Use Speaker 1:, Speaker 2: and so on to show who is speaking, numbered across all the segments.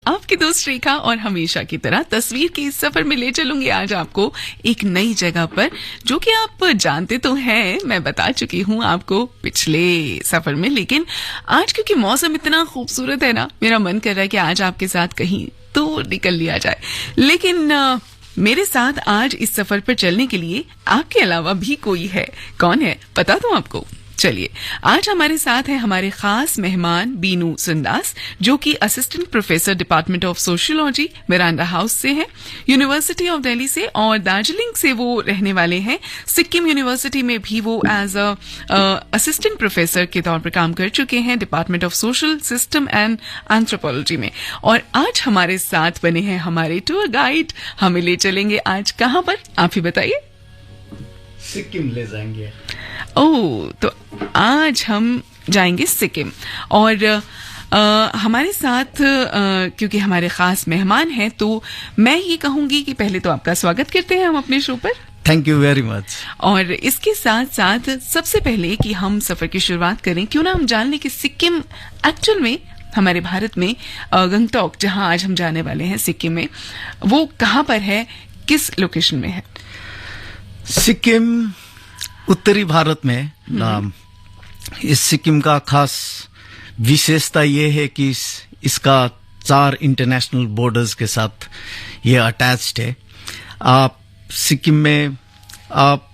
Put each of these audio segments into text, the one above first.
Speaker 1: आपकी दोस्त रेखा और हमेशा की तरह तस्वीर के इस सफर में ले चलूंगी आज आपको एक नई जगह पर, जो कि आप जानते तो हैं, मैं बता चुकी हूँ आपको पिछले सफर में। लेकिन आज क्योंकि मौसम इतना खूबसूरत है ना, मेरा मन कर रहा है कि आज आपके साथ कहीं तो निकल लिया जाए। लेकिन मेरे साथ आज इस सफर पर चलने के लिए आपके अलावा भी कोई है। कौन है पता दूं आपको? चलिए, आज हमारे साथ है हमारे खास मेहमान बीनू सुंदास, जो कि assistant professor department of sociology Miranda house से हैं, यूनिवर्सिटी ऑफ दिल्ली से, और दार्जिलिंग से वो रहने वाले हैं। सिक्किम यूनिवर्सिटी में भी वो एज असिस्टेंट प्रोफेसर के तौर पर काम कर चुके हैं, department of social system and anthropology में। और आज हमारे साथ बने हैं हमारे टूर गाइड। हमें ले चलेंगे आज कहाँ पर, आप ही बताइए।
Speaker 2: सिक्किम ले जाएंगे।
Speaker 1: ओह, तो आज हम जाएंगे सिक्किम। और हमारे साथ क्योंकि हमारे खास मेहमान हैं, तो मैं ये कहूंगी कि पहले तो आपका स्वागत करते हैं हम अपने शो पर।
Speaker 2: Thank you very much.
Speaker 1: और इसके साथ साथ सबसे पहले कि हम सफर की शुरुआत करें, क्यों ना हम जान लें कि सिक्किम एक्चुअल में हमारे भारत में गंगटोक, जहां आज हम जाने वाले हैं सिक्किम में, वो कहाँ पर है, किस लोकेशन में है?
Speaker 2: सिक्किम उत्तरी भारत में। इस सिक्किम का खास विशेषता ये है कि इसका 4 इंटरनेशनल बॉर्डर्स के साथ ये अटैच्ड है। आप सिक्किम में आप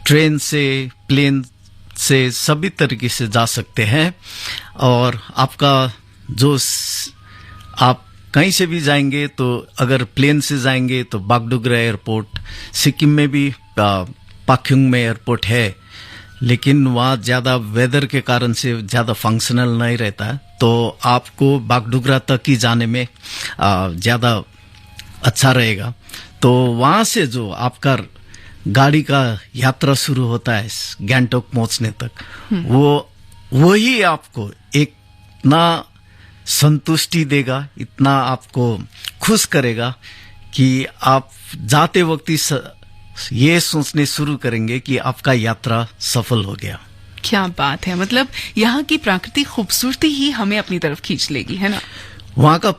Speaker 2: ट्रेन से, प्लेन से सभी तरीके से जा सकते हैं। और आपका जो आप कहीं से भी जाएंगे, तो अगर प्लेन से जाएंगे तो बागडोगरा एयरपोर्ट, सिक्किम में भी पाक्योंग में एयरपोर्ट है, लेकिन वहाँ ज़्यादा वेदर के कारण से ज़्यादा फंक्शनल नहीं रहता है, तो आपको बागडोगरा तक ही जाने में ज़्यादा अच्छा रहेगा। तो वहाँ से जो आपका गाड़ी का यात्रा शुरू होता है गंगटोक पहुँचने तक, वही आपको एक इतना संतुष्टि देगा, इतना आपको खुश करेगा कि आप जाते वक्त ही ये सोचने शुरू करेंगे कि आपका यात्रा सफल हो गया।
Speaker 1: क्या बात है, मतलब यहाँ की प्राकृतिक खूबसूरती ही हमें अपनी तरफ खींच लेगी, है ना?
Speaker 2: वहाँ का,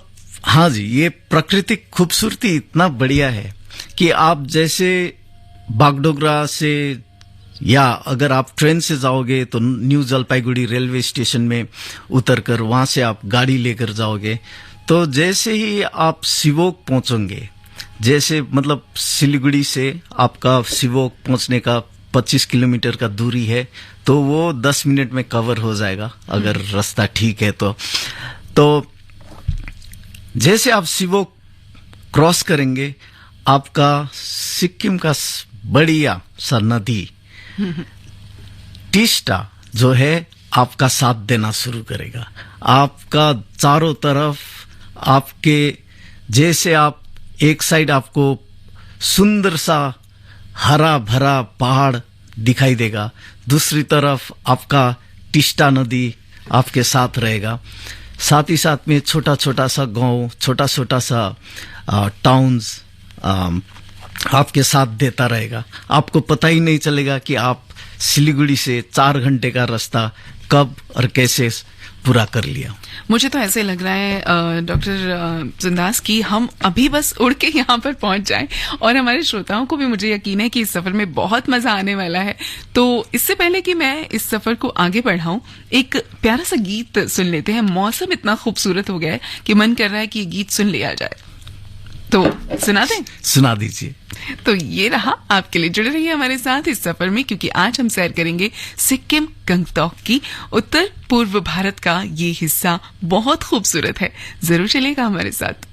Speaker 2: हाँ जी, ये प्राकृतिक खूबसूरती इतना बढ़िया है कि आप जैसे बागडोगरा से, या अगर आप ट्रेन से जाओगे तो न्यू जलपाईगुड़ी रेलवे स्टेशन में उतरकर वहां से आप गाड़ी लेकर जाओगे, तो जैसे ही आप शिवोक पहुंचोगे, जैसे मतलब सिलीगुड़ी से आपका शिवोक पहुंचने का 25 किलोमीटर का दूरी है, तो वो 10 मिनट में कवर हो जाएगा अगर रास्ता ठीक है तो जैसे आप शिवोक क्रॉस करेंगे, आपका सिक्किम का बढ़िया सा नदी टिस्टा जो है आपका साथ देना शुरू करेगा। आपका चारों तरफ आपके, जैसे आप एक साइड आपको सुंदर सा हरा भरा पहाड़ दिखाई देगा, दूसरी तरफ आपका टिस्टा नदी आपके साथ रहेगा। साथ ही साथ में छोटा छोटा सा गांव, छोटा छोटा सा टाउन्स आपके साथ देता रहेगा। आपको पता ही नहीं चलेगा कि आप सिलीगुड़ी से 4 घंटे का रास्ता कब और कैसे पूरा कर लिया।
Speaker 1: मुझे तो ऐसे लग रहा है डॉक्टर सुंदास की हम अभी बस उड़ के यहाँ पर पहुंच जाएं, और हमारे श्रोताओं को भी मुझे यकीन है कि इस सफर में बहुत मजा आने वाला है। तो इससे पहले कि मैं इस सफर को आगे बढ़ाऊं, एक प्यारा सा गीत सुन लेते हैं। मौसम इतना खूबसूरत हो गया है कि मन कर रहा है कि ये गीत सुन लिया जाए, तो सुना दें?
Speaker 2: सुना दीजिए।
Speaker 1: तो ये रहा, आपके लिए जुड़े रहिए हमारे साथ इस सफर में, क्योंकि आज हम सैर करेंगे सिक्किम गंगटोक की। उत्तर पूर्व भारत का ये हिस्सा बहुत खूबसूरत है, जरूर चलेगा हमारे साथ।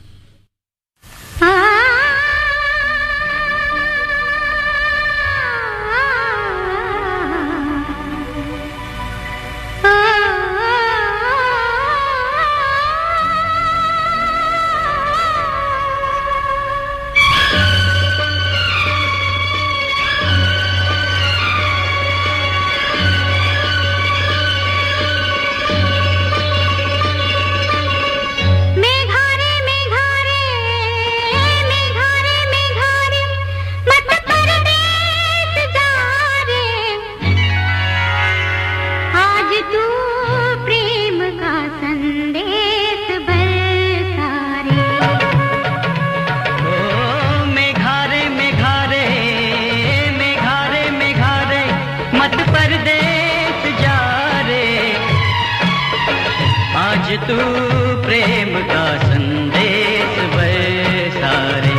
Speaker 3: मेघारे मेघ तू प्रेम का संदेश बरसा रे।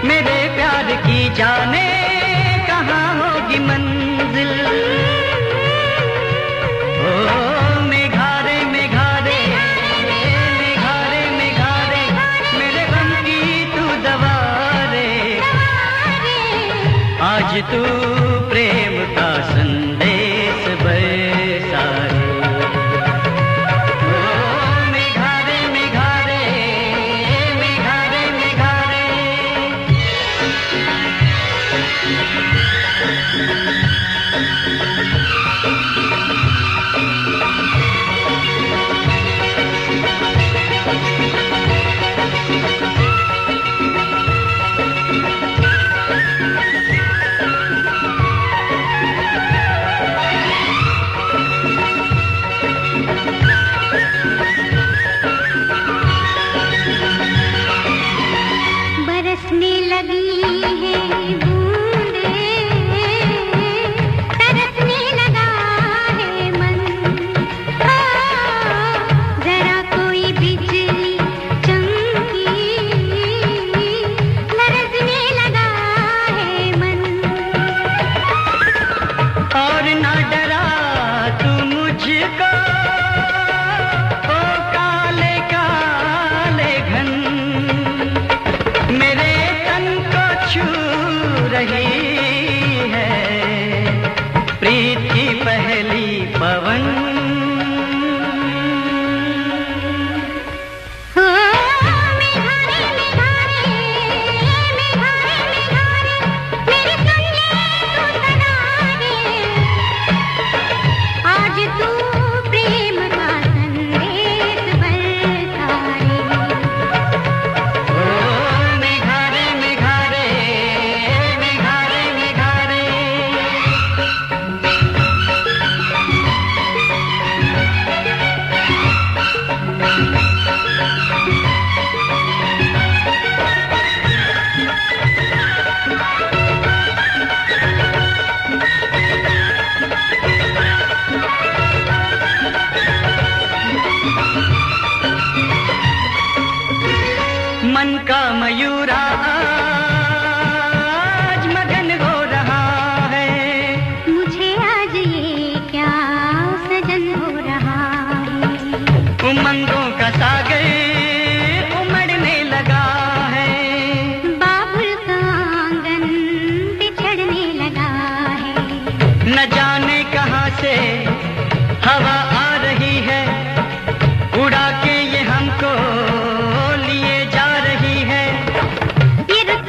Speaker 3: मेरे प्यार की जाने कहाँ होगी मंजिल। ओ मेघारे मेघारे मेघारे मेघारे मेरे गम की तू दवा रे। आज तू प्रेम का संदेश बरसा रे।
Speaker 4: बरसने लगी है प्रीत की पहली पवन। मन का मयूरा आज मगन हो रहा है।
Speaker 5: मुझे आज ये क्या सजन हो रहा है।
Speaker 3: उमंगों का सागर उमड़ने लगा है।
Speaker 5: बाबुल का आंगन बिछड़ने लगा है।
Speaker 3: न जाने कहाँ से हवा आ रही है, उड़ा के ये हमको लिए जा रही है।
Speaker 5: ये रुत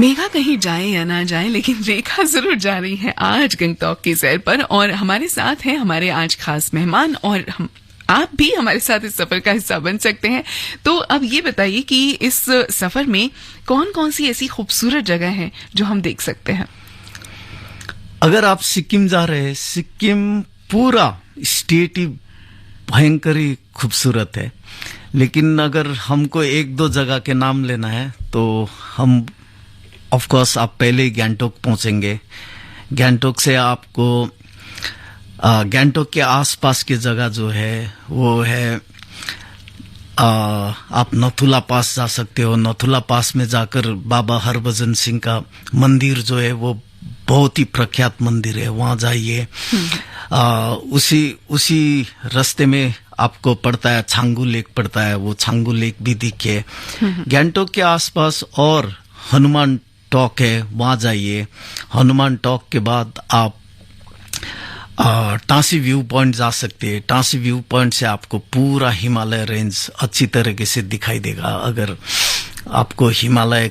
Speaker 1: मेघा कहीं जाए या ना जाए, लेकिन रेखा जरूर जा रही है आज गंगटोक की सैर पर, और हमारे साथ हैं हमारे आज खास मेहमान, और आप भी हमारे साथ इस सफर का हिस्सा बन सकते हैं। तो अब ये बताइए कि इस सफर में कौन कौन सी ऐसी खूबसूरत जगह है जो हम देख सकते हैं?
Speaker 2: अगर आप सिक्किम जा रहे हैं, सिक्किम पूरा स्टेट ही भयंकर ही खूबसूरत है, लेकिन अगर हमको एक दो जगह के नाम लेना है तो हम ऑफ कोर्स आप पहले ही गैंगटोक पहुंचेंगे। गैंगटोक से आपको गैंगटोक के आसपास की जगह जो है वो है आप नथुला पास जा सकते हो। नथुला पास में जाकर बाबा हरभजन सिंह का मंदिर जो है वो बहुत ही प्रख्यात मंदिर है, वहां जाइए। उसी रास्ते में आपको पड़ता है छांगू लेक पड़ता है, वो छांगू लेक भी दिखे। गैंगटोक के आसपास और हनुमान टॉक है, वहां जाइए। हनुमान टॉक के बाद आप टांसी व्यू पॉइंट जा सकते हैं। टांसी व्यू पॉइंट से आपको पूरा हिमालय रेंज अच्छी तरीके से दिखाई देगा। अगर आपको हिमालय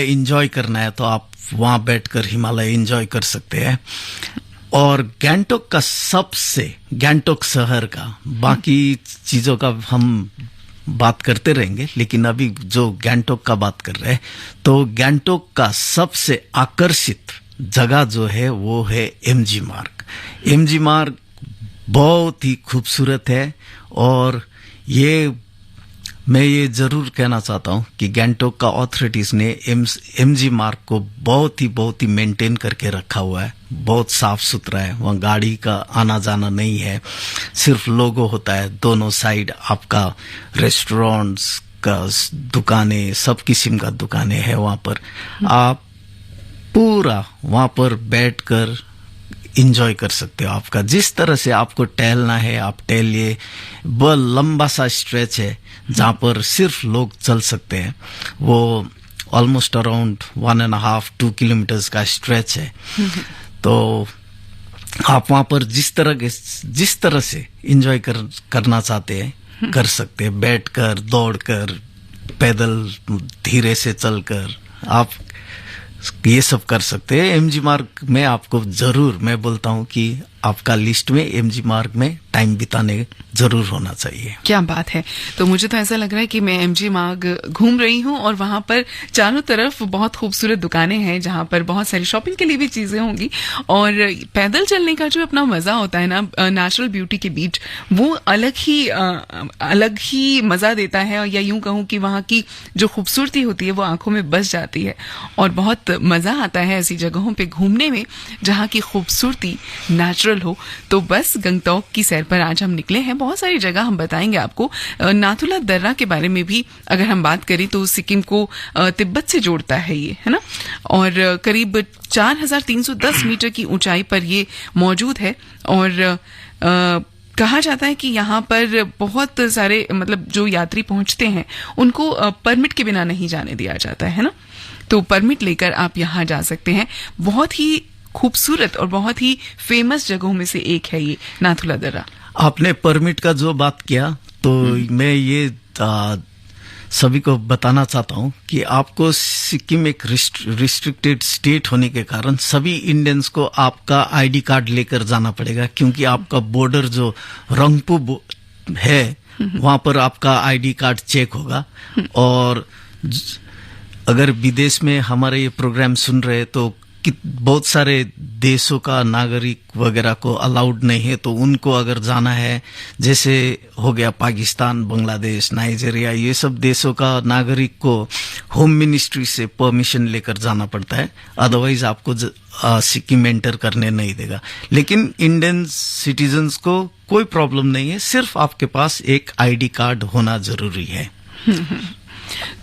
Speaker 2: एंजॉय करना है तो आप वहां बैठकर हिमालय एंजॉय कर सकते हैं। और गैंगटोक शहर का बाकी चीजों का हम बात करते रहेंगे, लेकिन अभी जो गैंगटोक का बात कर रहे हैं, तो गैंगटोक का सबसे आकर्षित जगह जो है वो है एमजी मार्ग। एमजी मार्ग बहुत ही खूबसूरत है, और मैं ये जरूर कहना चाहता हूं कि गैंगटोक का अथॉरिटीज ने एमजी मार्ग को बहुत ही मेंटेन करके रखा हुआ है। बहुत साफ सुथरा है, वहाँ गाड़ी का आना जाना नहीं है, सिर्फ लोगो होता है दोनों साइड। आपका रेस्टोरेंट्स का दुकानें, सब किस्म का दुकानें हैं वहाँ पर। आप पूरा वहां पर बैठकर एंजॉय कर सकते हो। आपका जिस तरह से आपको टहलना है आप टहलिए। बहुत लंबा सा स्ट्रेच है जहां पर सिर्फ लोग चल सकते हैं। वो ऑलमोस्ट अराउंड 1.5-2 किलोमीटर्स का स्ट्रेच है। तो आप वहां पर जिस तरह से एंजॉय करना चाहते हैं कर सकते हैं। बैठकर, दौड़कर, पैदल, धीरे से चलकर आप ये सब कर सकते हैं। एमजी मार्ग में आपको जरूर, मैं बोलता हूँ कि आपका लिस्ट में एमजी मार्ग में टाइम बिताने जरूर होना चाहिए।
Speaker 1: क्या बात है। तो मुझे तो ऐसा लग रहा है कि मैं एमजी मार्ग घूम रही हूँ, और वहां पर चारों तरफ बहुत खूबसूरत दुकानें हैं जहां पर बहुत सारी शॉपिंग के लिए भी चीजें होंगी, और पैदल चलने का जो अपना मजा होता है ना नेचुरल ब्यूटी के बीच, वो अलग ही मजा देता है। या यूं कहूँ कि वहां की जो खूबसूरती होती है वो आंखों में बस जाती है, और बहुत मजा आता है ऐसी जगहों पे घूमने में जहां की खूबसूरती नेचुरल हो। तो बस गंगटोक की सैर पर आज हम निकले हैं। बहुत सारी जगह हम बताएंगे आपको। नाथुला दर्रा के बारे में भी अगर हम बात करें तो सिक्किम को तिब्बत से जोड़ता है ये, है ना, और करीब 4310 मीटर की ऊंचाई पर ये मौजूद है। और कहा जाता है कि यहाँ पर बहुत सारे जो यात्री पहुंचते हैं उनको परमिट के बिना नहीं जाने दिया जाता है ना, तो परमिट लेकर आप यहाँ जा सकते हैं। बहुत ही खूबसूरत और बहुत ही फेमस जगहों में से एक है ये नाथुला दर्रा।
Speaker 2: आपने परमिट का जो बात किया तो मैं ये सभी को बताना चाहता हूँ कि आपको सिक्किम एक रिस्ट्रिक्टेड स्टेट होने के कारण सभी इंडियंस को आपका आईडी कार्ड लेकर जाना पड़ेगा, क्योंकि आपका बॉर्डर जो रंगपू है वहां पर आपका आईडी कार्ड चेक होगा। और अगर विदेश में हमारे ये प्रोग्राम सुन रहे तो बहुत सारे देशों का नागरिक वगैरह को अलाउड नहीं है, तो उनको अगर जाना है, जैसे हो गया पाकिस्तान, बांग्लादेश, नाइजीरिया, ये सब देशों का नागरिक को होम मिनिस्ट्री से परमिशन लेकर जाना पड़ता है, अदरवाइज आपको सिक्किम एंटर करने नहीं देगा। लेकिन इंडियन सिटीजन्स को कोई प्रॉब्लम नहीं है, सिर्फ आपके पास एक आईडी कार्ड होना जरूरी है।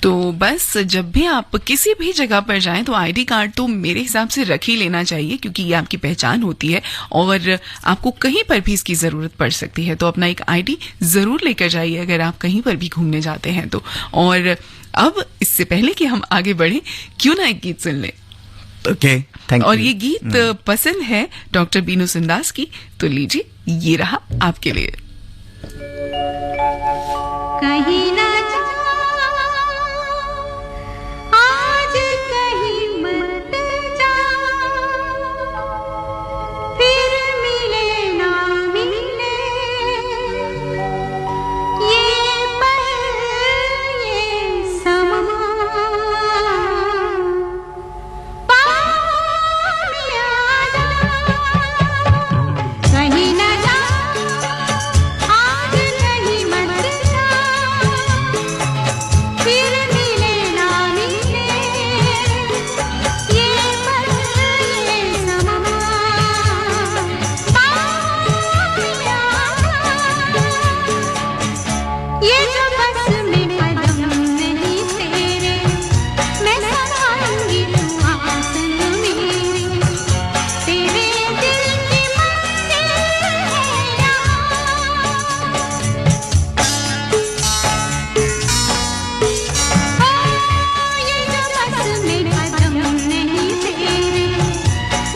Speaker 1: तो बस जब भी आप किसी भी जगह पर जाएं तो आईडी कार्ड तो मेरे हिसाब से रख ही लेना चाहिए, क्योंकि ये आपकी पहचान होती है और आपको कहीं पर भी इसकी जरूरत पड़ सकती है। तो अपना एक आईडी जरूर लेकर जाइए अगर आप कहीं पर भी घूमने जाते हैं तो। और अब इससे पहले कि हम आगे बढ़े, क्यों ना एक गीत सुन लें।
Speaker 2: Okay, thank you.
Speaker 1: और ये गीत पसंद है डॉक्टर बीनू सुंदास की, तो लीजिए ये रहा आपके लिए।
Speaker 5: कहीं ना जा आज ये जो बस में कदम नहीं तेरे, मैं संभालूंगी तू आसन मेरे, तेरे दिल की मंजिल है यहाँ। ये जो बस में कदम नहीं तेरे,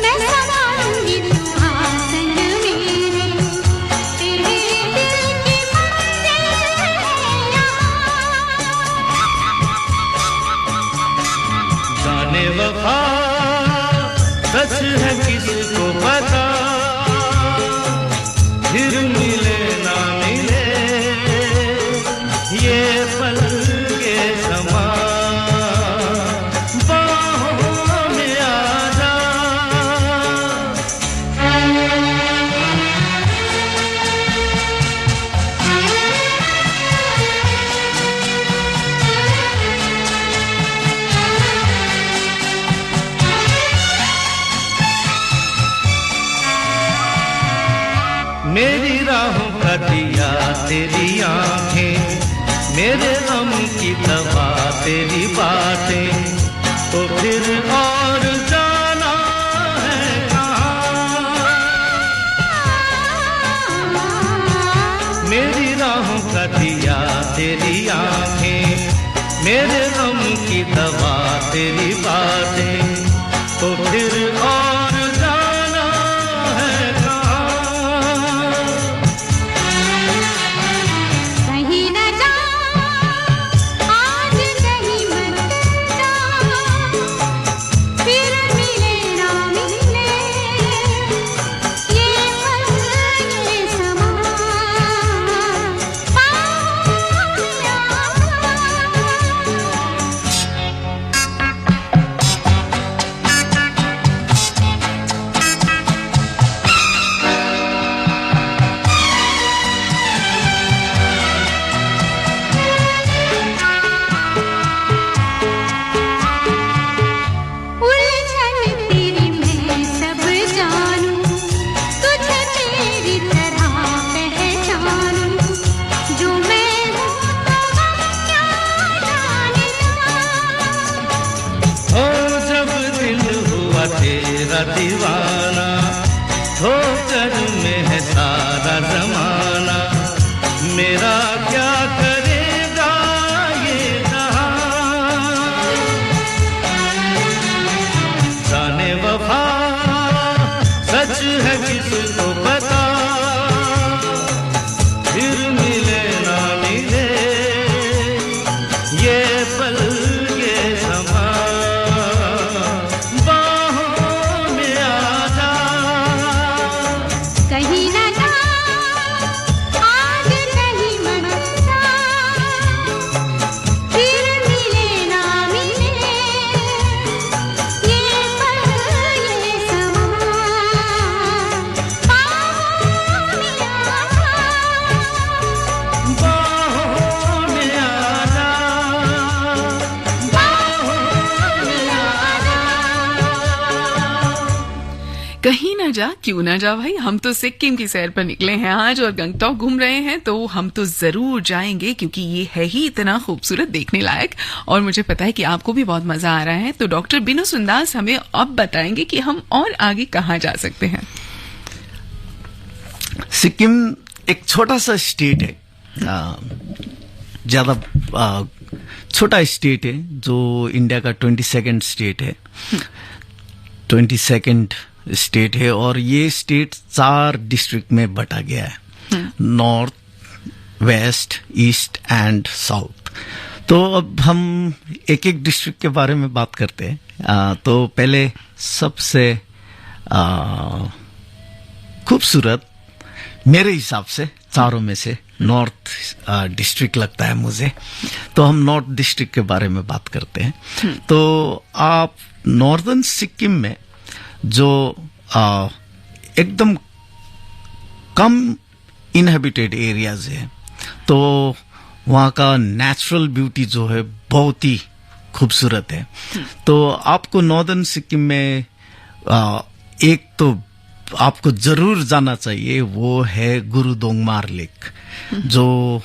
Speaker 5: मैं संभालूंगी तू आसन मेरे, तेरे दिल की मंजिल है यहाँ।
Speaker 3: जाने वफा सच है किसको पता, फिर मिले ना मिले ये पल के समा, बाहों में आ जा। मेरी राहों का दिया तेरी आंखें, मेरे गम की दवा तेरी बातें, तो फिर और जाना है कहाँ। मेरी राहों का दिया तेरी आंखें, मेरे गम की दवा तेरी बातें, तो फिर और जाना है कहाँ।
Speaker 5: कहीं न जा आज कहीं मत जा, फिर मिले ना मिले ये पल ये समा, बाहों में आ उलझन तेरी मैं सब जानूं, तुझे तेरी तरह पहचानूं, जो मैं हूँ तो हम क्या जानना।
Speaker 3: ओ जब दिल हुआ तेरा दीवाना, ठोकर में है सारा जमाना, मेरा क्या करेगा ये जहां। जाने वफा सच है किसको पता, फिर मिले ना मिले ये पल ये समा, बाहों में आ जा।
Speaker 5: कहीं न जा आज कहीं मत जा, फिर मिले ना मिले ये पल ये समा, बाहों में आ जा।
Speaker 3: बाहों में आ जा, बाहों में आ जा।
Speaker 1: कहीं ना जा क्यों ना जा भाई, हम तो सिक्किम की सैर पर निकले हैं आज और गंगटोक घूम रहे हैं, तो हम तो जरूर जाएंगे क्योंकि ये है ही इतना खूबसूरत देखने लायक, और मुझे पता है कि आपको भी बहुत मजा आ रहा है। तो डॉक्टर बिनु सुंदास हमें अब बताएंगे कि हम और आगे कहाँ जा सकते हैं।
Speaker 2: सिक्किम एक छोटा सा स्टेट है, ज्यादा छोटा स्टेट है, जो इंडिया का 22nd स्टेट है, 22nd स्टेट है, और ये स्टेट 4 डिस्ट्रिक्ट में बटा गया है, north, west, east and south. तो अब हम एक एक डिस्ट्रिक्ट के बारे में बात करते हैं। तो पहले सबसे खूबसूरत मेरे हिसाब से चारों में से नॉर्थ डिस्ट्रिक्ट लगता है मुझे, तो हम नॉर्थ डिस्ट्रिक्ट के बारे में बात करते हैं। तो आप नॉर्दर्न सिक्किम में जो एकदम कम इनहेबिटेड एरियाज है, तो वहाँ का नेचुरल ब्यूटी जो है बहुत ही खूबसूरत है। तो आपको नॉर्दर्न सिक्किम में एक तो आपको जरूर जाना चाहिए, वो है गुरुदोंगमार लेक, जो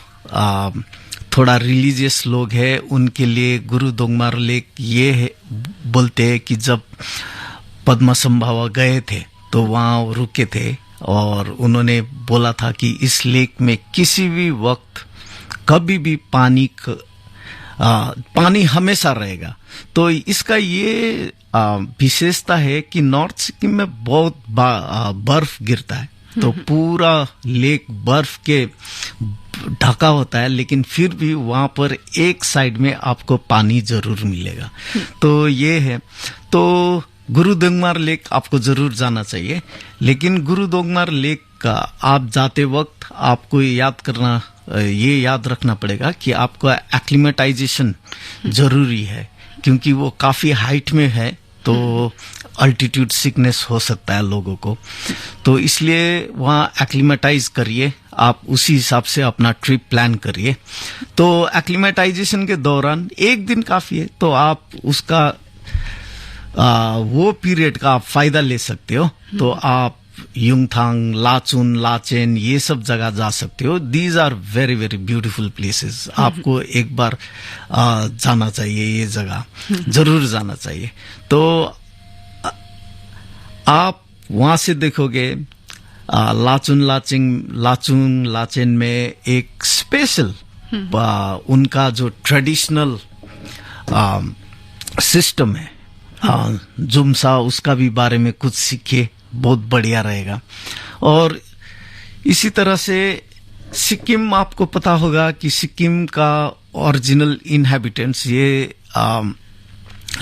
Speaker 2: थोड़ा रिलीजियस लोग हैं उनके लिए गुरु दोंगमार लेक ये है, बोलते हैं कि जब पद्मसंभवा गए थे तो वहाँ वो रुके थे और उन्होंने बोला था कि इस लेक में किसी भी वक्त कभी भी पानी हमेशा रहेगा। तो इसका ये विशेषता है कि नॉर्थ सिक्किम में बहुत बर्फ गिरता है, तो पूरा लेक बर्फ के ढका होता है, लेकिन फिर भी वहां पर एक साइड में आपको पानी जरूर मिलेगा। तो ये है, तो गुरु दोंगमार लेक आपको जरूर जाना चाहिए। लेकिन गुरु दोंगमार लेक का आप जाते वक्त आपको ये याद रखना पड़ेगा कि आपको एक्लिमेटाइजेशन जरूरी है, क्योंकि वो काफी हाइट में है, तो अल्टीट्यूड सिकनेस हो सकता है लोगों को। तो इसलिए वहाँ एक्लिमेटाइज करिए, आप उसी हिसाब से अपना ट्रिप प्लान करिए। तो एक्लिमेटाइजेशन के दौरान एक दिन काफी है, तो आप उसका वो पीरियड का आप फायदा ले सकते हो। तो आप युंगथांग, लाचुन, लाचेन ये सब जगह जा सकते हो। These are very very beautiful places. आपको एक बार जाना चाहिए, ये जगह जरूर जाना चाहिए। तो आप वहां से देखोगे लाचुन लाचेन में एक स्पेशल उनका जो ट्रेडिशनल सिस्टम है जुमसा, उसका भी बारे में कुछ सीखिए, बहुत बढ़िया रहेगा। और इसी तरह से सिक्किम, आपको पता होगा कि सिक्किम का ओरिजिनल इनहैबिटेंट्स ये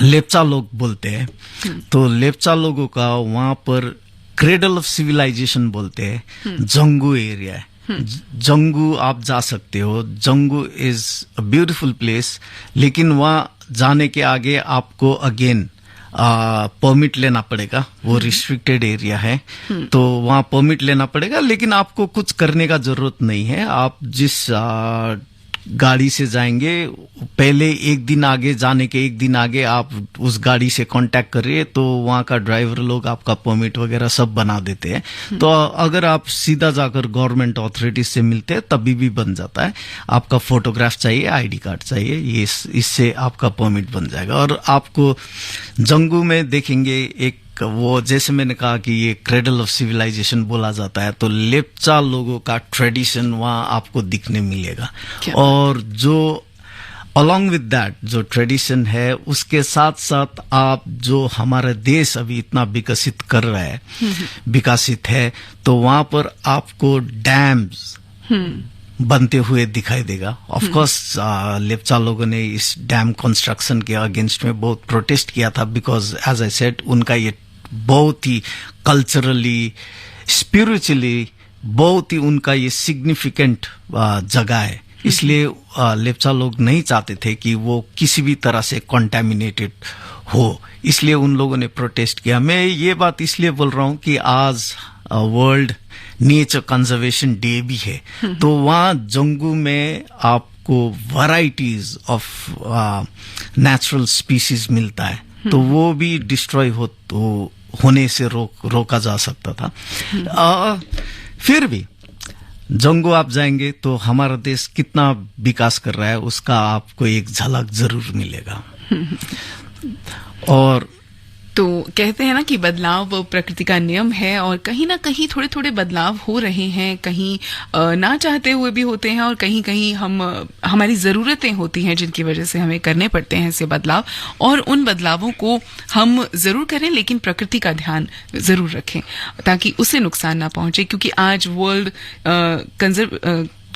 Speaker 2: लेप्चा लोग बोलते हैं। तो लेप्चा लोगों का वहां पर क्रेडल ऑफ सिविलाइजेशन बोलते हैं, जंगू एरिया है। जंगू आप जा सकते हो, Jangu is a beautiful place, लेकिन वहां जाने के आगे आपको अगेन परमिट लेना पड़ेगा। वो रिस्ट्रिक्टेड एरिया है, तो वहाँ परमिट लेना पड़ेगा, लेकिन आपको कुछ करने का जरूरत नहीं है। आप जिस गाड़ी से जाएंगे, पहले एक दिन आगे, जाने के एक दिन आगे आप उस गाड़ी से कांटेक्ट करिए, तो वहाँ का ड्राइवर लोग आपका परमिट वगैरह सब बना देते हैं। तो अगर आप सीधा जाकर गवर्नमेंट अथॉरिटीज से मिलते हैं तभी भी बन जाता है। आपका फोटोग्राफ चाहिए, आईडी कार्ड चाहिए, ये इससे आपका परमिट बन जाएगा। और आपको जंगू में देखेंगे एक, वो जैसे मैंने कहा कि ये क्रेडल ऑफ सिविलाइजेशन बोला जाता है, तो लेप्चा लोगों का ट्रेडिशन वहाँ आपको दिखने मिलेगा। और जो अलॉन्ग विद दैट जो ट्रेडिशन है, उसके साथ साथ आप जो हमारा देश अभी इतना विकसित कर रहा है, विकसित है, तो वहाँ पर आपको डैम्स बनते हुए दिखाई देगा। ऑफ कोर्स लेप्चा लोगों ने इस डैम कंस्ट्रक्शन के अगेंस्ट में बहुत प्रोटेस्ट किया था, बिकॉज एज आई सेड उनका ये बहुत ही कल्चरली, स्पिरिचुअली बहुत ही उनका ये सिग्निफिकेंट जगह है। इसलिए लेप्चा लोग नहीं चाहते थे कि वो किसी भी तरह से कॉन्टेमिनेटेड हो, इसलिए उन लोगों ने प्रोटेस्ट किया। मैं ये बात इसलिए बोल रहा हूँ कि आज वर्ल्ड नेचर कंजर्वेशन डे भी है, तो वहाँ जंगू में आपको वैरायटीज ऑफ नेचुरल स्पीसीज मिलता है, तो वो भी डिस्ट्रॉय होने से रोका जा सकता था। फिर भी जंगू आप जाएंगे तो हमारा देश कितना विकास कर रहा है उसका आपको एक झलक जरूर मिलेगा। और
Speaker 1: तो कहते हैं ना कि बदलाव वो प्रकृति का नियम है, और कहीं ना कहीं थोड़े थोड़े बदलाव हो रहे हैं, कहीं ना चाहते हुए भी होते हैं, और कहीं कहीं हमारी जरूरतें होती हैं जिनकी वजह से हमें करने पड़ते हैं ऐसे बदलाव। और उन बदलावों को हम जरूर करें, लेकिन प्रकृति का ध्यान जरूर रखें ताकि उसे नुकसान ना पहुंचे, क्योंकि आज वर्ल्ड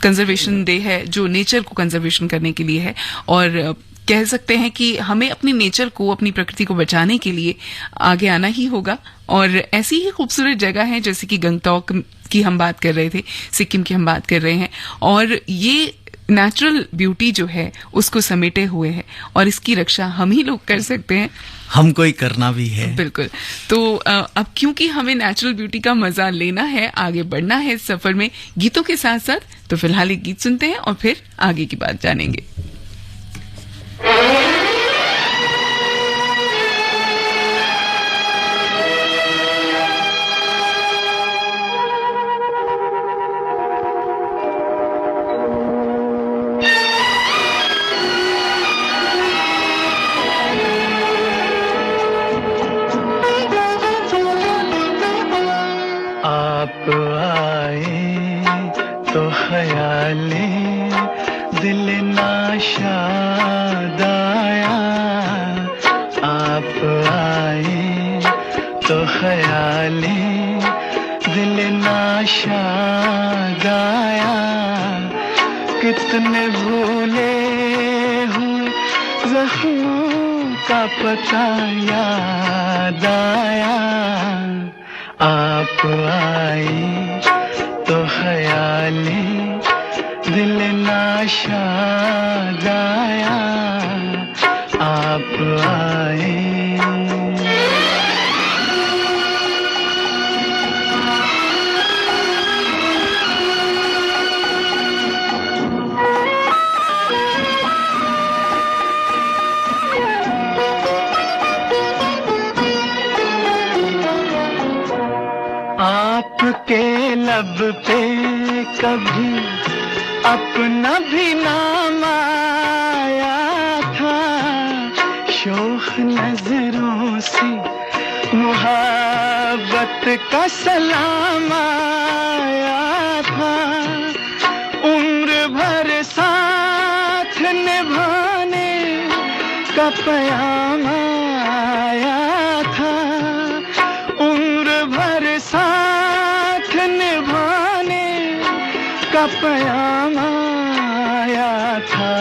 Speaker 1: कंजर्वेशन डे है जो नेचर को कंजर्वेशन करने के लिए है। और कह सकते हैं कि हमें अपनी नेचर को, अपनी प्रकृति को बचाने के लिए आगे आना ही होगा। और ऐसी ही खूबसूरत जगह है जैसे कि गंगटोक की हम बात कर रहे थे, सिक्किम की हम बात कर रहे हैं, और ये नेचुरल ब्यूटी जो है उसको समेटे हुए है, और इसकी रक्षा हम ही लोग कर सकते हैं,
Speaker 2: हमको ही करना भी है।
Speaker 1: बिल्कुल। तो अब क्योंकि हमें नेचुरल ब्यूटी का मजा लेना है, आगे बढ़ना है इस सफर में गीतों के साथ साथ, तो फिलहाल एक गीत सुनते हैं और फिर आगे की बात जानेंगे।
Speaker 3: ख्याले दिल नाशाद आया, आप आए तो ख्याले दिल नाशाद आया। कितने भूले हुए ज़ख्मों का पता याद आया, आप आए तो ख्याले दिल नाशाद आया, आप आए। आपके लब पे कभी अपना भी नाम आया था, शोख नजरों से मुहब्बत का सलाम आया था। उम्र भर साथ निभाने का पयाम आया था, उम्र भर साथ निभाने का पयाम आया था।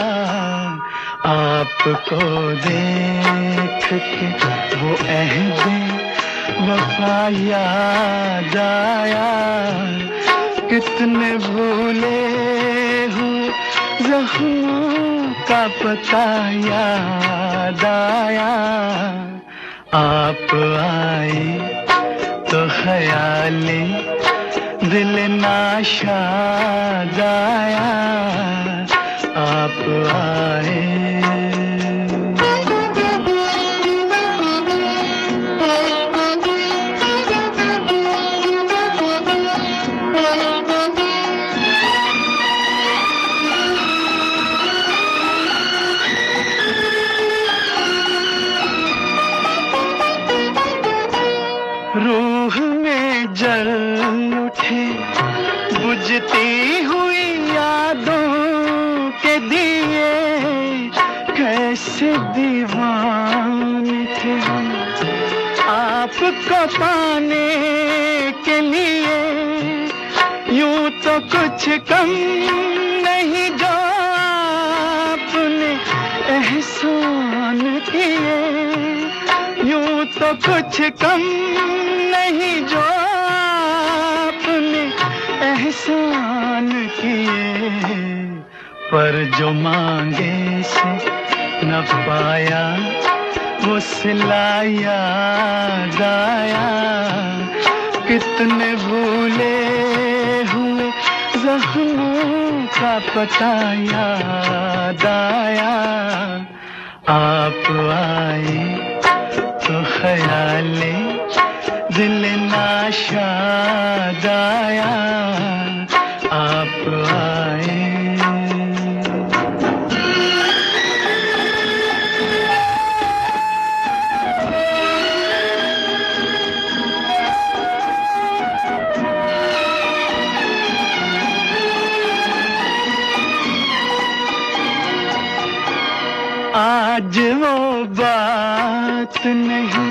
Speaker 3: आपको देख के वो अहदे वफा याद आया, कितने भूले हुए ज़ख्मों का पता याद आया, आप आए तो ख्याले दिल नाशाद आया, आप आए। रूह में जल उठे बुझती हुई यादों के दिए, कैसे दीवाने थे हम आपको पाने के लिए। यूं तो कुछ कम नहीं जो आपने एहसान किए, यूं तो कुछ कम नहीं जो आपने एहसान किए। पर जो मांगे से न पाया वो सिला याद आया, कितने भूले हुए ज़ख्मों का पता याद आया, आप आए तो ख्याले दिल नाशाद आया, आप आए। आज वो बात नहीं,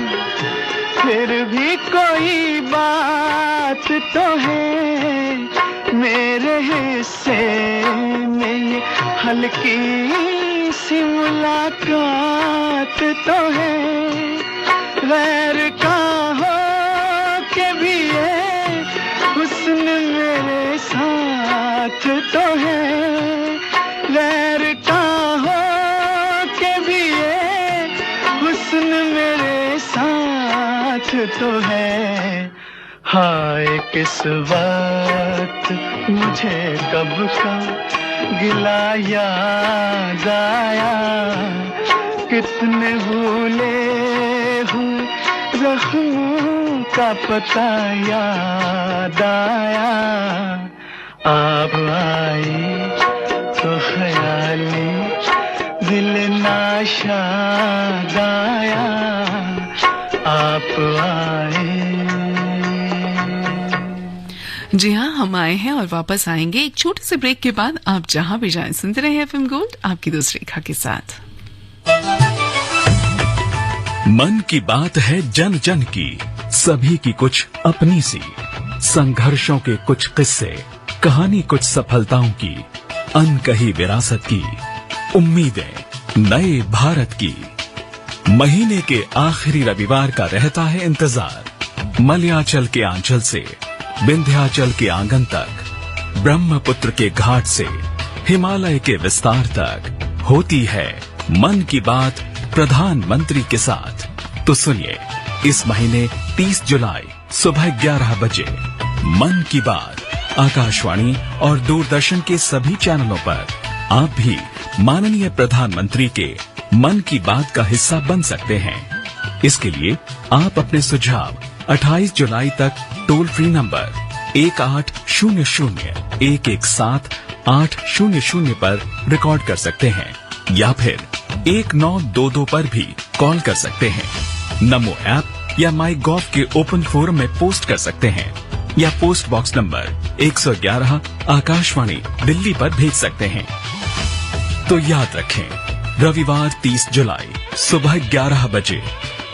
Speaker 3: फिर भी कोई बात तो है, मेरे हिस्से में ये हल्की सी मुलाकात तो है। गैर का हो के भी ये हुस्न मेरे साथ तो है, गैर का हो के भी ये हुस्न मेरे साथ तो है। हाय किस वक्त मुझे कब का गिला याद आया, कितने भूले हुए ज़ख्मों का पता याद आया, आप आए तो ख्याले दिल नाशाद आया, आप आए।
Speaker 1: जी हाँ, हम आए हैं और वापस आएंगे एक छोटे से ब्रेक के बाद। आप जहां भी जाएं सुनते रहे एफएम गोल्ड आपकी दोस्त रेखा के साथ।
Speaker 6: मन की बात है जन जन की, सभी की कुछ अपनी सी, संघर्षों के कुछ किस्से, कहानी कुछ सफलताओं की, अनकही विरासत की, उम्मीदें नए भारत की। महीने के आखिरी रविवार का रहता है इंतजार। मलयाचल के आंचल से विंध्याचल के आंगन तक, ब्रह्मपुत्र के घाट से हिमालय के विस्तार तक होती है मन की बात प्रधानमंत्री के साथ। तो सुनिए, इस महीने 30 जुलाई सुबह 11 बजे मन की बात आकाशवाणी और दूरदर्शन के सभी चैनलों पर। आप भी माननीय प्रधानमंत्री के मन की बात का हिस्सा बन सकते हैं। इसके लिए आप अपने सुझाव 28 जुलाई तक टोल फ्री नंबर 1800-117-800 पर रिकॉर्ड कर सकते हैं या फिर 1922 पर भी कॉल कर सकते हैं। नमो ऐप या माई गॉव के ओपन फोरम में पोस्ट कर सकते हैं या post box number 111 Akashvani Delhi पर भेज सकते हैं। तो याद रखें, रविवार 30 जुलाई सुबह 11 बजे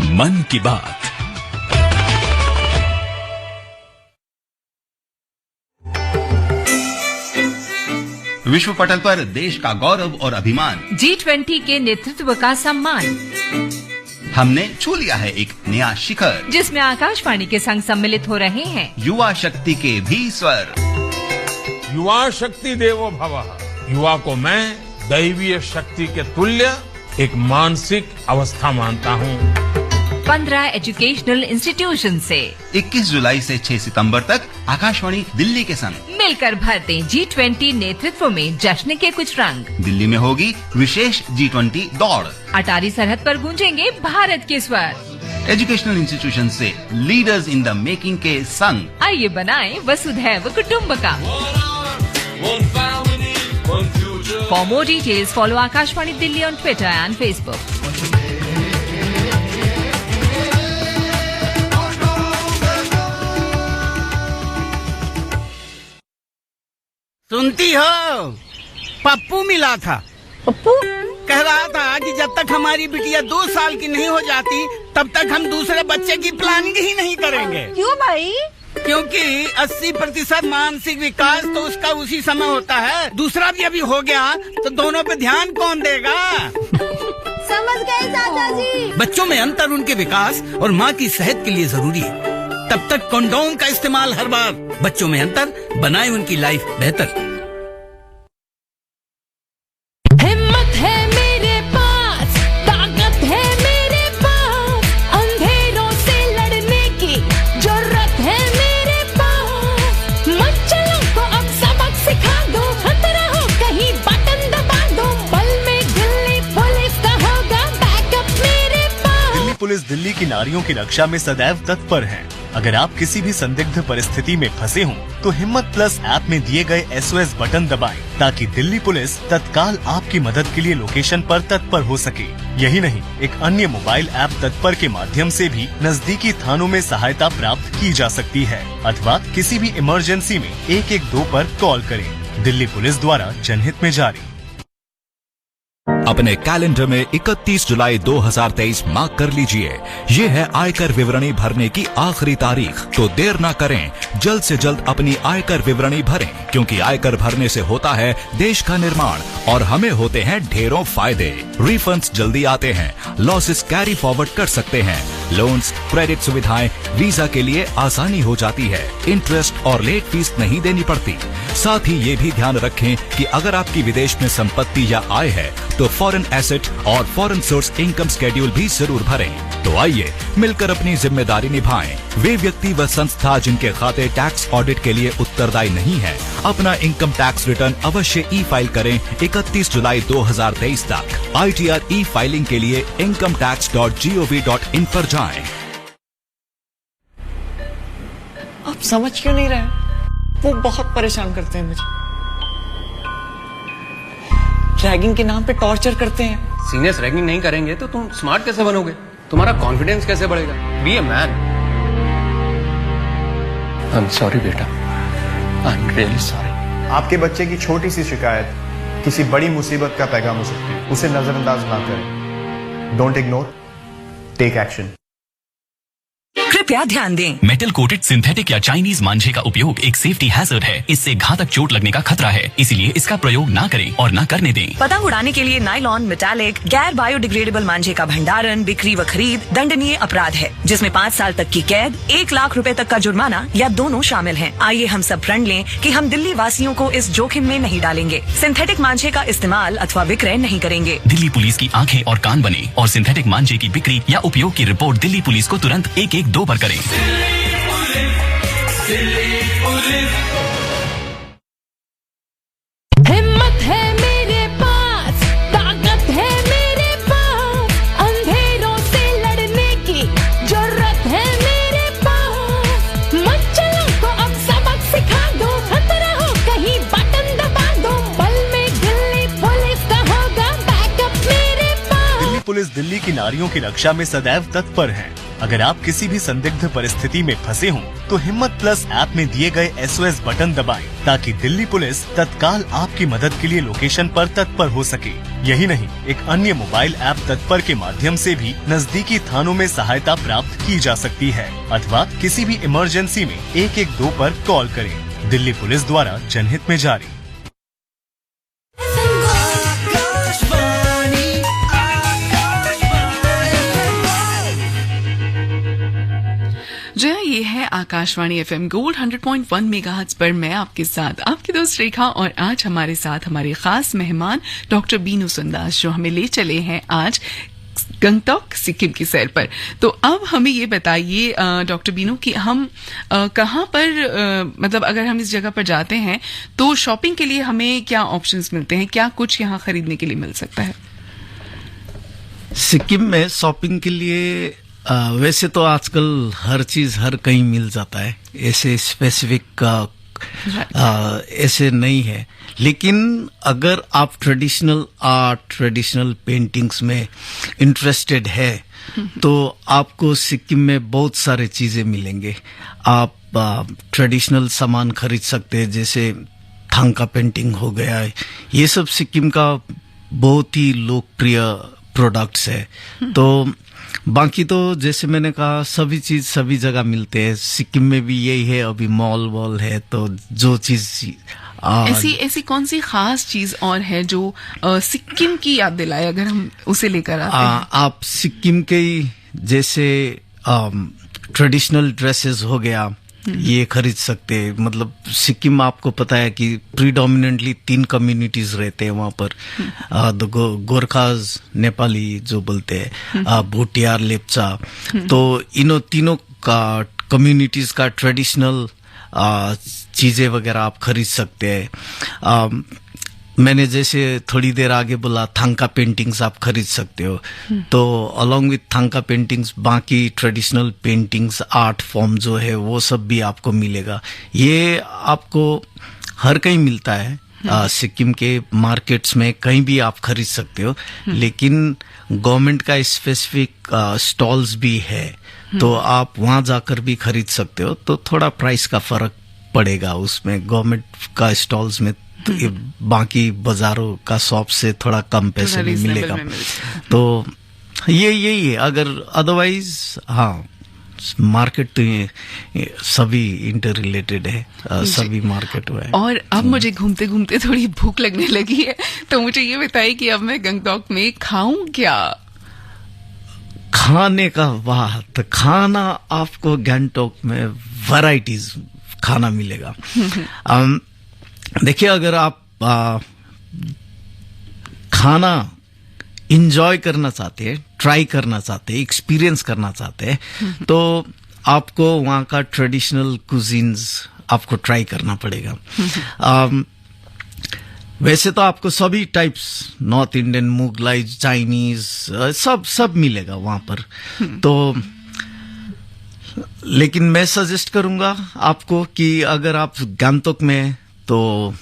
Speaker 6: मन की बात।
Speaker 7: विश्व पटल पर देश का गौरव और अभिमान,
Speaker 8: G20 के नेतृत्व का सम्मान,
Speaker 7: हमने छू लिया है एक नया शिखर,
Speaker 8: जिसमें आकाशवाणी के संग सम्मिलित हो रहे हैं
Speaker 7: युवा शक्ति के भी स्वर।
Speaker 9: युवा शक्ति देवो भवः। युवा को मैं दैवीय शक्ति के तुल्य एक मानसिक अवस्था मानता हूँ।
Speaker 8: 15 एजुकेशनल इंस्टीट्यूशन से
Speaker 7: 21 जुलाई से 6 सितंबर तक आकाशवाणी दिल्ली के संग
Speaker 8: मिलकर भरते G20 नेतृत्व में जश्न के कुछ रंग।
Speaker 7: दिल्ली में होगी विशेष G20 दौड़।
Speaker 8: अटारी सरहद पर गूंजेंगे भारत के स्वर।
Speaker 7: एजुकेशनल इंस्टीट्यूशन से लीडर्स इन द मेकिंग के संग।
Speaker 8: आइए बनाएं वसुधैव कुटुंबकम। For more details follow Akashvani Delhi on Twitter and Facebook.
Speaker 10: सुनती हो, पप्पू मिला था। पप्पू कह रहा था कि जब तक हमारी बिटिया 2 साल की नहीं हो जाती तब तक हम दूसरे बच्चे की प्लानिंग ही नहीं करेंगे।
Speaker 11: क्यों भाई?
Speaker 10: क्योंकि 80% मानसिक विकास तो उसका उसी समय होता है। दूसरा भी अभी हो गया तो दोनों पे ध्यान कौन देगा?
Speaker 11: समझ गए दादाजी।
Speaker 10: बच्चों में अंतर उनके विकास और माँ की सेहत के लिए जरूरी है। तब तक कंडोम का इस्तेमाल हर बार। बच्चों में अंतर बनाए उनकी लाइफ बेहतर।
Speaker 12: हिम्मत है मेरे पास, ताकत है मेरे पास, अंधेरों से लड़ने की जरूरत है मेरे पास। मच्छरों को अब सबक सिखा दो, खतरा हो कहीं बटन दबा दो, पल में दिल्ली पुलिस का होगा बैकअप मेरे पास।
Speaker 13: दिल्ली पुलिस दिल्ली की नारियों की रक्षा में सदैव तत्पर है। अगर आप किसी भी संदिग्ध परिस्थिति में फंसे हों, तो हिम्मत प्लस ऐप में दिए गए SOS बटन दबाएं, ताकि दिल्ली पुलिस तत्काल आपकी मदद के लिए लोकेशन पर तत्पर हो सके। यही नहीं, एक अन्य मोबाइल ऐप तत्पर के माध्यम से भी नजदीकी थानों में सहायता प्राप्त की जा सकती है, अथवा किसी भी इमरजेंसी में 112 पर कॉल करें। दिल्ली पुलिस द्वारा जनहित में जारी।
Speaker 14: अपने कैलेंडर में 31 जुलाई 2023 मार्क कर लीजिए। ये है आयकर विवरणी भरने की आखिरी तारीख। तो देर ना करें, जल्द से जल्द अपनी आयकर विवरणी भरें, क्योंकि आयकर भरने से होता है देश का निर्माण और हमें होते हैं ढेरों फायदे। रिफंड्स जल्दी आते हैं, लॉसेस कैरी फॉरवर्ड कर सकते हैं, लोन्स, क्रेडिट सुविधाएं, वीजा के लिए आसानी हो जाती है, इंटरेस्ट और लेट फीस नहीं देनी पड़ती। साथ ही ये भी ध्यान रखें कि अगर आपकी विदेश में संपत्ति या आय है तो फॉरेन एसेट और फॉरेन सोर्स इनकम स्केड्यूल भी जरूर भरें। तो आइए मिलकर अपनी जिम्मेदारी निभाएं। वे व्यक्ति व संस्था जिनके खाते टैक्स ऑडिट के लिए उत्तरदायी नहीं है, अपना इनकम टैक्स रिटर्न अवश्य ई फाइल करें 31 जुलाई 2023 तक। ITR ई फाइलिंग के लिए incometax.gov.in पर जाएं।
Speaker 15: आप समझ क्यों नहीं रहे? वो बहुत परेशान करते हैं मुझे, रैगिंग के नाम पे टॉर्चर करते हैं।
Speaker 16: सीनियर्स रैगिंग नहीं करेंगे तो तुम स्मार्ट कैसे बनोगे? तुम्हारा कॉन्फिडेंस कैसे बढ़ेगा? Be a man. I am sorry बेटा,
Speaker 15: आई एम रियली सॉरी।
Speaker 17: आपके बच्चे की छोटी सी शिकायत किसी बड़ी मुसीबत का पैगाम हो सकती है, उसे नजरअंदाज ना करें। Don't ignore, take action.
Speaker 18: कृपया ध्यान दें, मेटल कोटेड सिंथेटिक या चाइनीज मांझे का उपयोग एक सेफ्टी हैजर्ड है। इससे घातक चोट लगने का खतरा है, इसीलिए इसका प्रयोग ना करें और ना करने दें। पतंग उड़ाने के लिए नायलॉन, मेटालिक, गैर बायोडिग्रेडेबल मांझे का भंडारण, बिक्री व खरीद दंडनीय अपराध है, जिसमें 5 साल तक की कैद, 1 लाख रुपए तक का जुर्माना या दोनों शामिल हैं। आइए हम सब प्रण लें कि हम दिल्ली वासियों को इस जोखिम में नहीं डालेंगे। सिंथेटिक मांझे का इस्तेमाल अथवा विक्रय नहीं करेंगे। दिल्ली पुलिस की आंखें और कान बने और सिंथेटिक मांझे की बिक्री या उपयोग की रिपोर्ट दिल्ली पुलिस को तुरंत 112 पर करें।
Speaker 12: हिम्मत है मेरे पास, ताकत है मेरे पास, अंधेरों से लड़ने की जरूरत है मेरे पास। मचलों को अब सबक सिखा दो, खतरा हो कहीं बटन दबा दो, पल में दिल्ली पुलिस का होगा बैकअप मेरे पास।
Speaker 13: दिल्ली पुलिस दिल्ली की नारियों की रक्षा में सदैव तत्पर है। अगर आप किसी भी संदिग्ध परिस्थिति में फंसे हों, तो हिम्मत प्लस ऐप में दिए गए SOS बटन दबाएं, ताकि दिल्ली पुलिस तत्काल आपकी मदद के लिए लोकेशन पर तत्पर हो सके। यही नहीं, एक अन्य मोबाइल ऐप तत्पर के माध्यम से भी नजदीकी थानों में सहायता प्राप्त की जा सकती है, अथवा किसी भी इमरजेंसी में 112 पर कॉल करें। दिल्ली पुलिस द्वारा जनहित में जारी।
Speaker 1: जय, ये है आकाशवाणी FM गोल्ड 100.1 मेगाहर्ट्ज पर मैं आपके साथ आपकी दोस्त रेखा, और आज हमारे साथ हमारे खास मेहमान डॉक्टर बीनू सुंदास, जो हमें ले चले हैं आज गंगटोक सिक्किम की सैर पर। तो अब हमें ये बताइए डॉक्टर बीनू कि हम कहाँ पर मतलब अगर हम इस जगह पर जाते हैं तो शॉपिंग के लिए हमें क्या ऑप्शंस मिलते हैं, क्या कुछ यहाँ खरीदने के लिए मिल सकता है?
Speaker 2: सिक्किम में शॉपिंग के लिए वैसे तो आजकल हर चीज हर कहीं मिल जाता है, ऐसे स्पेसिफिक ऐसे नहीं है। लेकिन अगर आप ट्रेडिशनल आर्ट, ट्रेडिशनल पेंटिंग्स में इंटरेस्टेड है तो आपको सिक्किम में बहुत सारे चीजें मिलेंगे। आप ट्रेडिशनल सामान खरीद सकते हैं, जैसे थांका पेंटिंग हो गया है, ये सब सिक्किम का बहुत ही लोकप्रिय प्रोडक्ट्स है। तो बाकी तो जैसे मैंने कहा सभी चीज सभी जगह मिलते हैं, सिक्किम में भी यही है, अभी मॉल वॉल है, तो जो चीज
Speaker 1: ऐसी कौन सी खास चीज और है जो सिक्किम की याद दिलाए अगर हम उसे लेकर आते हैं?
Speaker 2: आप सिक्किम के जैसे ट्रेडिशनल ड्रेसेस हो गया, ये खरीद सकते हैं। मतलब सिक्किम आपको पता है कि प्रीडोमिनेंटली 3 कम्युनिटीज रहते हैं वहाँ पर, गोरखाज, नेपाली जो बोलते हैं, भूटिया, लेप्चा। तो इन तीनों का कम्युनिटीज का ट्रेडिशनल चीजें वगैरह आप खरीद सकते हैं। मैंने जैसे थोड़ी देर आगे बोला थांका पेंटिंग्स आप खरीद सकते हो, तो अलोंग विथ थांका पेंटिंग्स बाकी ट्रेडिशनल पेंटिंग्स, आर्ट फॉर्म जो है वो सब भी आपको मिलेगा। ये आपको हर कहीं मिलता है, सिक्किम के मार्केट्स में कहीं भी आप खरीद सकते हो, लेकिन गवर्नमेंट का स्पेसिफिक स्टॉल्स भी है, तो आप वहां जाकर भी खरीद सकते हो। तो थोड़ा प्राइस का फर्क पड़ेगा उसमें, गवर्नमेंट का स्टॉल्स में तो ये बाकी बाजारों का शॉप से थोड़ा कम पैसे में मिलेगा। तो यही है। अगर अदरवाइज हाँ, मार्केट तो ये सभी इंटर रिलेटेड है, सभी मार्केट हुआ है।
Speaker 1: और अब मुझे घूमते घूमते थोड़ी भूख लगने लगी है, तो मुझे ये बताइए कि अब मैं गंगटोक में खाऊं क्या?
Speaker 2: खाने का बात, खाना आपको गंगटोक में वैरायटीज खाना मिलेगा। देखिए, अगर आप खाना इंजॉय करना चाहते हैं, ट्राई करना चाहते हैं, एक्सपीरियंस करना चाहते हैं, तो आपको वहाँ का ट्रेडिशनल कुजीन्स आपको ट्राई करना पड़ेगा। वैसे तो आपको सभी types, north Indian, Mughlai, Chinese, सब मिलेगा वहाँ पर। तो लेकिन मैं सजेस्ट करूंगा आपको कि अगर आप गंगटोक में, तो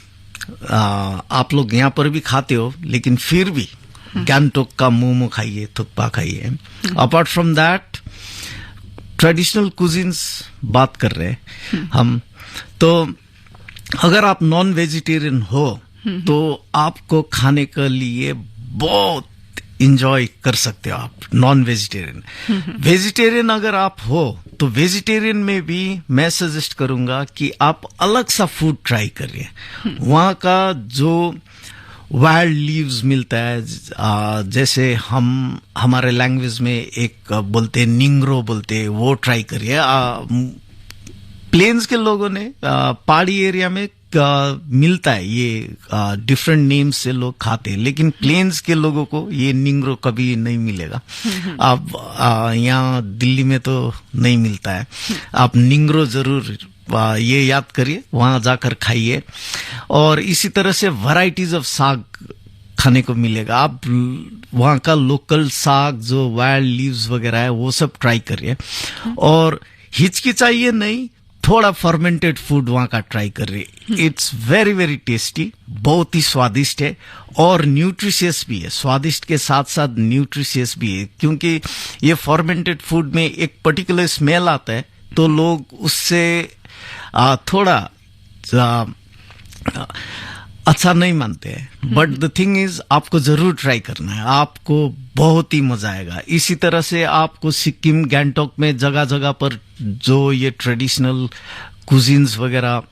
Speaker 2: आप लोग यहाँ पर भी खाते हो, लेकिन फिर भी गंगटोक का मोमो खाइए, थुक्पा खाइए। Apart from that traditional cuisines बात कर रहे हैं हम, तो अगर आप नॉन वेजिटेरियन हो तो आपको खाने के लिए बहुत इंजॉय कर सकते हो आप नॉन वेजिटेरियन। वेजिटेरियन अगर आप हो तो वेजिटेरियन में भी मैं सजेस्ट करूंगा कि आप अलग सा फूड ट्राई करिए। वहाँ का जो वाइल्ड लीव्स मिलता है, जैसे हमारे लैंग्वेज में एक बोलते हैं निंग्रो बोलते हैं, वो ट्राई करिए। प्लेन्स के लोगों ने पहाड़ी एरिया में मिलता है, ये डिफरेंट नेम्स से लोग खाते हैं, लेकिन प्लेन्स के लोगों को ये निंग्रो कभी नहीं मिलेगा। आप यहाँ दिल्ली में तो नहीं मिलता है। आप निंग्रो जरूर ये याद करिए, वहां जाकर खाइए। और इसी तरह से वैरायटीज ऑफ साग खाने को मिलेगा। आप वहां का लोकल साग जो वाइल्ड लीव्स वगैरह है वो सब ट्राई करिए। और हिचकिचाइए नहीं, थोड़ा फर्मेंटेड फूड वहां का ट्राई करिए। इट्स वेरी वेरी टेस्टी, बहुत ही स्वादिष्ट है और न्यूट्रिशियस भी है। स्वादिष्ट के साथ साथ न्यूट्रिशियस भी है, क्योंकि ये फर्मेंटेड फूड में एक पर्टिकुलर स्मेल आता है, तो लोग उससे थोड़ा अच्छा नहीं मानते हैं। बट द थिंग इज आपको जरूर ट्राई करना है, आपको बहुत ही मजा आएगा। इसी तरह से आपको सिक्किम गैंगटॉक में जगह जगह पर जो ये ट्रेडिशनल कुजीन्स वगैरह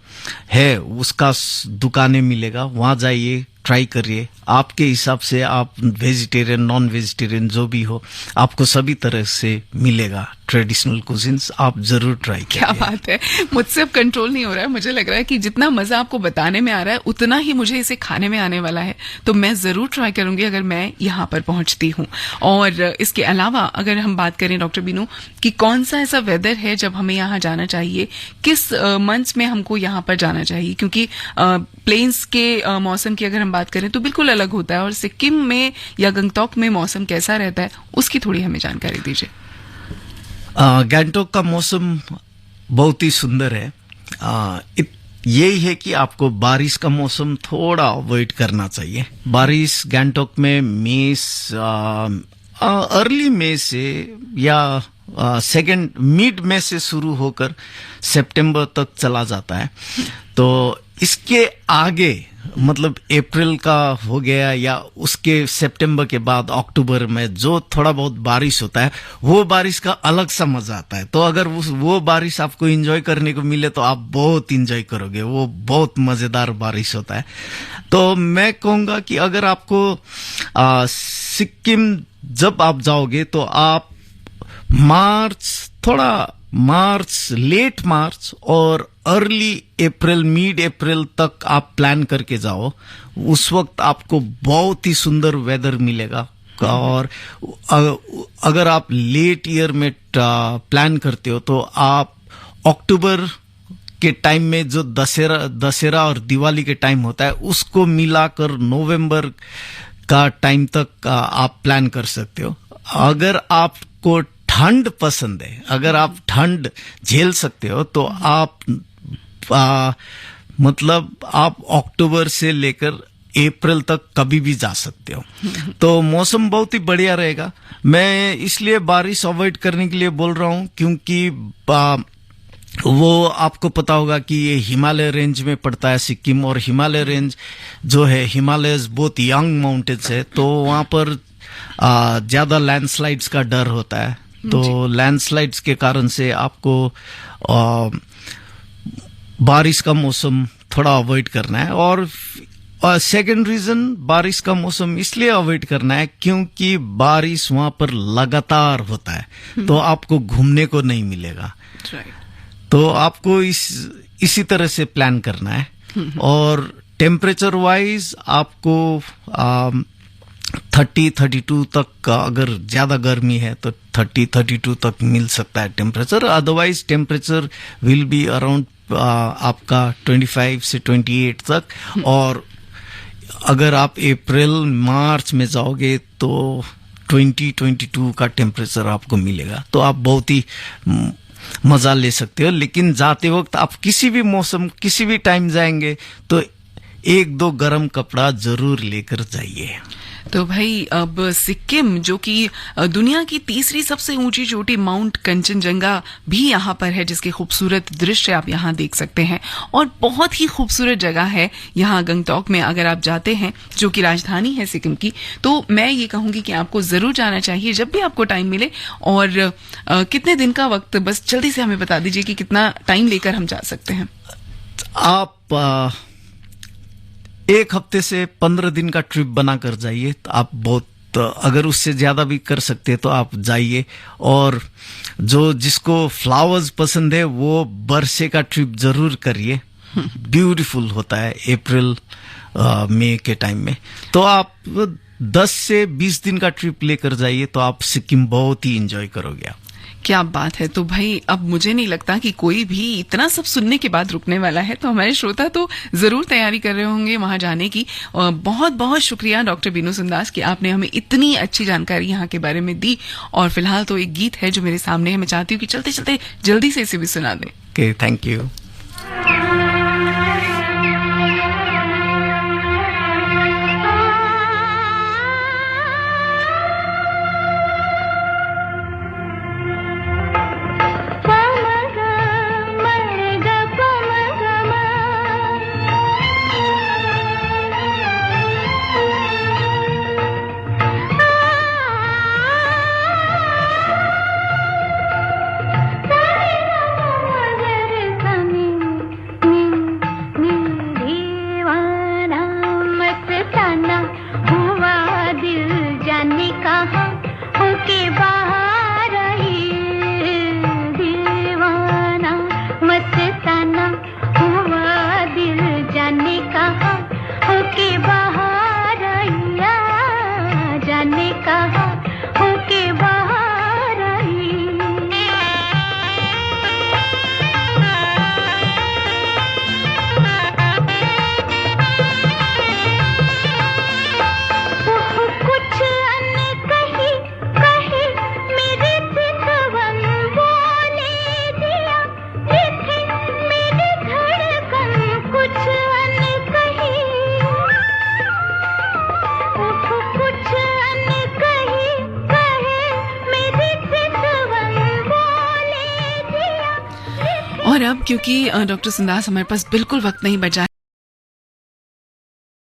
Speaker 2: है उसका दुकानें मिलेगा, वहां जाइए, ट्राई करिए। आपके हिसाब से आप वेजिटेरियन नॉन वेजिटेरियन जो भी हो, आपको सभी तरह से मिलेगा ट्रेडिशनल कुजिन्स। आप जरूर ट्राई करिए।
Speaker 1: क्या बात है, मुझसे अब कंट्रोल नहीं हो रहा है। मुझे लग रहा है कि जितना मजा आपको बताने में आ रहा है उतना ही मुझे इसे खाने में आने वाला है। तो मैं जरूर ट्राई करूंगी अगर मैं यहाँ पर पहुंचती हूँ। और इसके अलावा अगर हम बात करें डॉक्टर बीनू कि कौन सा ऐसा वेदर है जब हमें यहाँ जाना चाहिए, किस मंथ्स में हमको यहाँ पर जाना चाहिए, क्योंकि प्लेन्स के मौसम की अगर हम बात करें तो बिल्कुल अलग होता है, और सिक्किम में या गंगटॉक में मौसम कैसा रहता है उसकी थोड़ी हमें जानकारी दीजिए।
Speaker 2: गैंगटॉक का मौसम बहुत ही सुंदर है। यही है कि आपको बारिश का मौसम थोड़ा अवॉइड करना चाहिए। बारिश गैंगटॉक में अर्ली मई से या मिड मई से शुरू होकर सितंबर तक चला जाता है। तो इसके आगे मतलब अप्रैल का हो गया या उसके सितंबर के बाद अक्टूबर में जो थोड़ा बहुत बारिश होता है, वो बारिश का अलग सा मजा आता है। तो अगर वो बारिश आपको एंजॉय करने को मिले तो आप बहुत एंजॉय करोगे, वो बहुत मजेदार बारिश होता है। तो मैं कहूंगा कि अगर आपको सिक्किम जब आप जाओगे तो आप लेट मार्च और अर्ली अप्रैल मिड अप्रैल तक आप प्लान करके जाओ। उस वक्त आपको बहुत ही सुंदर वेदर मिलेगा। और अगर आप लेट ईयर में प्लान करते हो तो आप अक्टूबर के टाइम में जो दशहरा और दिवाली के टाइम होता है उसको मिलाकर नवंबर का टाइम तक आप प्लान कर सकते हो। अगर आपको ठंड पसंद है, अगर आप ठंड झेल सकते हो तो आप आप अक्टूबर से लेकर अप्रैल तक कभी भी जा सकते हो। तो मौसम बहुत ही बढ़िया रहेगा। मैं इसलिए बारिश अवॉइड करने के लिए बोल रहा हूं क्योंकि वो आपको पता होगा कि ये हिमालय रेंज में पड़ता है सिक्किम, और हिमालय रेंज जो है हिमालयस बहुत यंग माउंटेन्स है, तो वहां पर ज्यादा लैंडस्लाइड्स का डर होता है। तो लैंडस्लाइड्स के कारण से आपको बारिश का मौसम थोड़ा अवॉइड करना है। और सेकंड रीजन बारिश का मौसम इसलिए अवॉइड करना है क्योंकि बारिश वहां पर लगातार होता है, तो आपको घूमने को नहीं मिलेगा। तो आपको इसी तरह से प्लान करना है। और टेम्परेचर वाइज आपको 30-32 तक, अगर ज्यादा गर्मी है तो 30-32 तक मिल सकता है temperature. Otherwise temperature will be around आपका 25 से 28 तक। और अगर आप अप्रैल मार्च में जाओगे तो 20-22 का टेम्परेचर आपको मिलेगा, तो आप बहुत ही मजा ले सकते हो। लेकिन जाते वक्त आप किसी भी मौसम किसी भी टाइम जाएंगे तो 1-2 गर्म कपड़ा जरूर लेकर जाइए।
Speaker 1: तो भाई अब सिक्किम, जो कि दुनिया की तीसरी सबसे ऊंची चोटी माउंट कंचनजंगा भी यहाँ पर है, जिसके खूबसूरत दृश्य आप यहाँ देख सकते हैं। और बहुत ही खूबसूरत जगह है यहाँ गंगटोक में। अगर आप जाते हैं, जो कि राजधानी है सिक्किम की, तो मैं ये कहूंगी कि आपको जरूर जाना चाहिए जब भी आपको टाइम मिले। और कितने दिन का वक्त, बस जल्दी से हमें बता दीजिए कि कितना टाइम लेकर हम जा सकते हैं।
Speaker 2: आप 1 हफ्ते से 15 दिन का ट्रिप बनाकर जाइए तो आप बहुत, अगर उससे ज्यादा भी कर सकते हैं तो आप जाइए। और जो जिसको फ्लावर्स पसंद है वो बरसे का ट्रिप जरूर करिए, ब्यूटीफुल होता है अप्रैल मई के टाइम में। तो आप 10 से 20 दिन का ट्रिप लेकर जाइए तो आप सिक्किम बहुत ही एंजॉय करोगे। आप
Speaker 1: क्या बात है। तो भाई अब मुझे नहीं लगता कि कोई भी इतना सब सुनने के बाद रुकने वाला है, तो हमारे श्रोता तो जरूर तैयारी कर रहे होंगे वहां जाने की। बहुत बहुत शुक्रिया डॉक्टर बीनू सुंदास कि आपने हमें इतनी अच्छी जानकारी यहाँ के बारे में दी। और फिलहाल तो एक गीत है जो मेरे सामने है, मैं चाहती हूँ कि चलते चलते जल्दी से इसे भी सुना दें।
Speaker 2: Okay, thank you.
Speaker 1: और अब क्योंकि डॉक्टर सुंदास हमारे पास बिल्कुल वक्त नहीं बचा